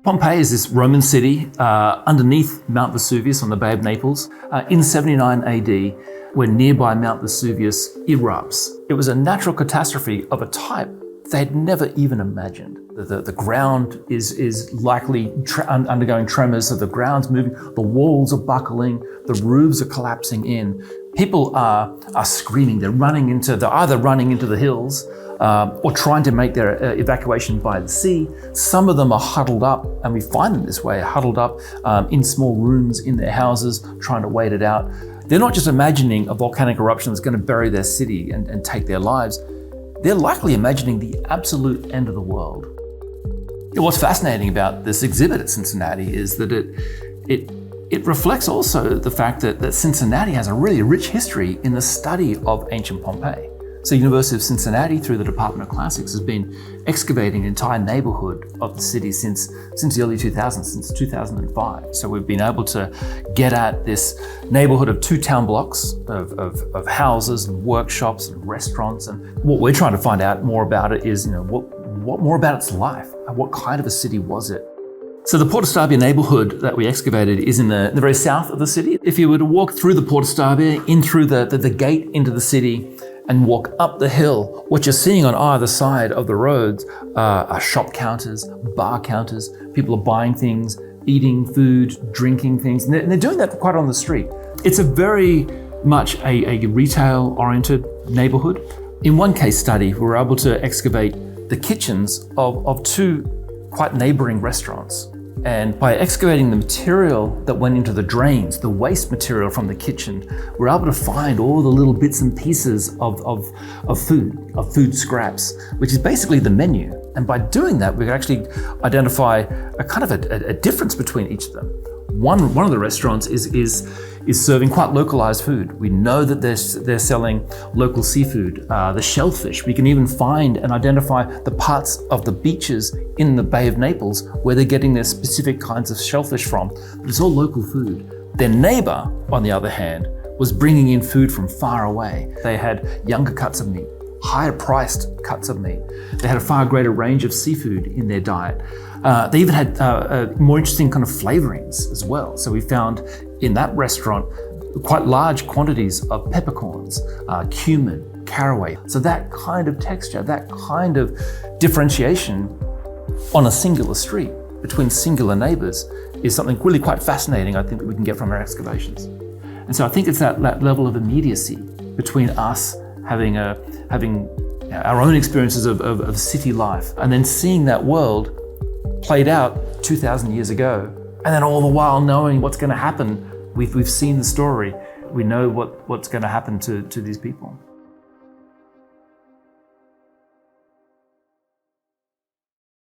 Pompeii is this Roman city underneath Mount Vesuvius on the Bay of Naples. In 79 AD, when nearby Mount Vesuvius erupts. It was a natural catastrophe of a type they'd never even imagined. The ground is likely undergoing tremors, so the ground's moving, the walls are buckling, the roofs are collapsing in. People are screaming, they're either running into the hills or trying to make their evacuation by the sea. Some of them are huddled up, and we find them this way, huddled up in small rooms in their houses, trying to wait it out. They're not just imagining a volcanic eruption that's going to bury their city and take their lives. They're likely imagining the absolute end of the world. What's fascinating about this exhibit at Cincinnati is that it reflects also the fact that Cincinnati has a really rich history in the study of ancient Pompeii. So University of Cincinnati, through the Department of Classics, has been excavating an entire neighborhood of the city since the early 2000s, since 2005. So we've been able to get at this neighborhood of 2 town blocks of houses and workshops and restaurants. And what we're trying to find out more about it is, what more about its life? What kind of a city was it? So the Porta Stabia neighborhood that we excavated is in the very south of the city. If you were to walk through the Porta Stabia, in through the gate into the city, and walk up the hill, what you're seeing on either side of the roads are shop counters, bar counters. People are buying things, eating food, drinking things, and they're doing that quite on the street. It's a very much a retail-oriented neighborhood. In one case study, we were able to excavate the kitchens of 2 quite neighboring restaurants. And by excavating the material that went into the drains, the waste material from the kitchen, we're able to find all the little bits and pieces of food scraps, which is basically the menu. And by doing that, we can actually identify a kind of a difference between each of them. One of the restaurants is serving quite localized food. We know that they're selling local seafood, the shellfish. We can even find and identify the parts of the beaches in the Bay of Naples where they're getting their specific kinds of shellfish from. But it's all local food. Their neighbor, on the other hand, was bringing in food from far away. They had younger cuts of meat, higher priced cuts of meat. They had a far greater range of seafood in their diet. They even had more interesting kind of flavorings as well. So we found in that restaurant quite large quantities of peppercorns, cumin, caraway. So that kind of texture, that kind of differentiation on a singular street between singular neighbors is something really quite fascinating, I think, that we can get from our excavations. And so I think it's that level of immediacy between us having our own experiences of city life and then seeing that world played out 2,000 years ago, and then all the while knowing what's going to happen. We've seen the story. We know what's going to happen to these people.